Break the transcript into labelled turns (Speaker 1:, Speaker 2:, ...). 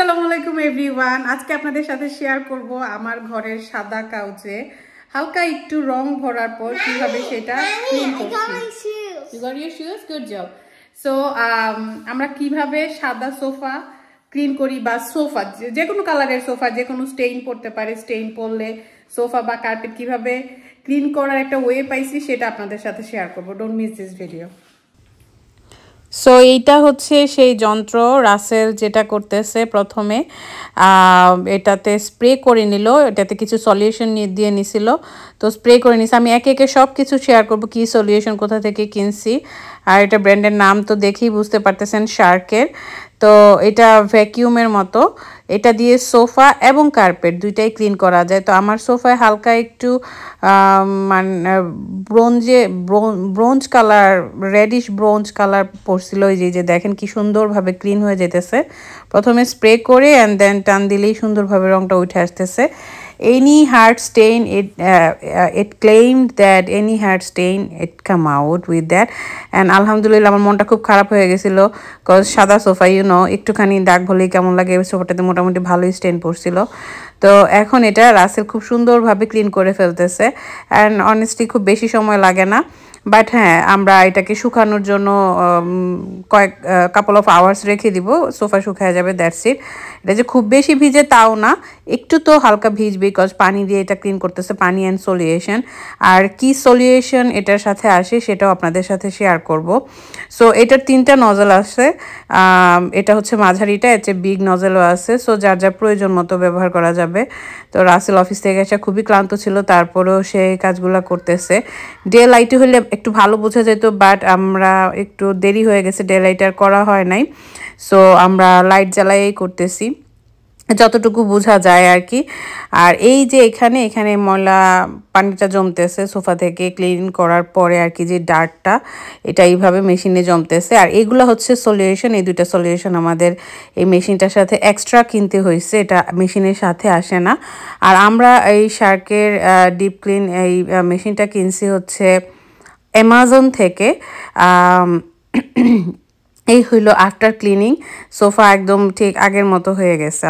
Speaker 1: আসসালামু আলাইকুম এভরিওয়ান। আজকে আপনাদের সাথে শেয়ার করব আমার ঘরের সাদা কাউচে হালকা একটু রং ভরার পর কিভাবে সেটা ক্লিন করছি। You got your shoes? Good job. So আমরা কিভাবে সাদা সোফা ক্লিন করি বা সোফা যে কোনো কালারের সোফা যে কোনো স্টেইন পড়তে পারে, স্টেইন পড়লে সোফা বা কার্পেট কিভাবে ক্লিন করার একটা ওয়ে পাইছি সেটা আপনাদের সাথে শেয়ার করব। Don't miss this video. So এইটা হচ্ছে সেই যন্ত্র রাসেল যেটা করতেছে প্রথমে এটাতে স্প্রে করে নিল, এটাতে কিছু সলিউশন দিয়ে নিছিল, তো স্প্রে করে নিছে। আমি একে একে সব কিছু শেয়ার করবো কি সলিউশন কোথা থেকে কিনছি, আর এটা ব্র্যান্ডের নাম তো দেখেই বুঝতে পারতেছেন, শার্কের। তো এটা ভ্যাকিউমের মতো, এটা দিয়ে সোফা এবং কার্পেট দুইটাই ক্লিন করা যায়। তো আমার সোফায় হালকা একটু মানে bronze colour, reddish bronze colour পড়ছিল, এই যে দেখেন কি সুন্দরভাবে ক্লিন হয়ে যেতেছে। প্রথমে স্প্রে করে অ্যান্ড দেন টান দিলেই সুন্দরভাবে রংটা উঠে আসতেছে। Any hard stain, it claimed that any hard stain it come out with that, and আলহামদুলিল্লাহ আমার মনটা খুব খারাপ হয়ে গেছিল, কজ সাদা সোফা একটুখানি দাগ হলেই কেমন লাগে, সোফাটাতে মোটামুটি ভালোই স্টেন পড়ছিল। তো এখন এটা রাসেল খুব সুন্দরভাবে ক্লিন করে ফেলতেছে, অ্যান্ড অনেস্টলি খুব বেশি সময় লাগে না। বাট হ্যাঁ, আমরা এটাকে শুকানোর জন্য কাপল অফ আওয়ার্স রেখে দিব, সোফা শুকায় যাবে, দ্যাটস ইট। এটা যে খুব বেশি ভিজে তাও না, একটু তো হালকা ভিজবে, বিকজ পানি দিয়ে এটা ক্লিন করতেছে, পানি অ্যান্ড সলিউশন। আর কি সলিউশন এটার সাথে আসে সেটাও আপনাদের সাথে শেয়ার করব। সো এটার 3টা নজল আছে, এটা হচ্ছে মাঝারিটা, এর চেয়ে বিগ নজলও আছে। সো যার যা প্রয়োজন মতো ব্যবহার করা যাবে। তো রাসেল অফিস থেকে এসে খুবই ক্লান্ত ছিল, তারপরেও সে কাজগুলো করতেছে। ডে লাইটে হলে একটু ভালো বোঝা যেত, বাট আমরা একটু দেরি হয়ে গেছে, ডে লাইট আর করা হয় নাই। সো আমরা লাইট জ্বালাইই করতেছি যতটুকু বোঝা যায় আর কি। আর এই যে এখানে ময়লা পানিটা জমতেছে সোফা থেকে ক্লিন করার পরে আর কি, যে ডার্টটা এটা এইভাবে মেশিনে জমতেছে। আর এগুলো হচ্ছে সলিউশন, এই দুইটা সলিউশন আমাদের এই মেশিনটার সাথে এক্সট্রা কিনতে হয়েছে, এটা মেশিনের সাথে আসে না। আর আমরা এই শার্কের ডিপ ক্লিন এই মেশিনটা কিনছি হচ্ছে অ্যামাজন থেকে। এই হইল আফটার ক্লিনিং, সোফা একদম ঠিক আগের মতো হয়ে গেছে।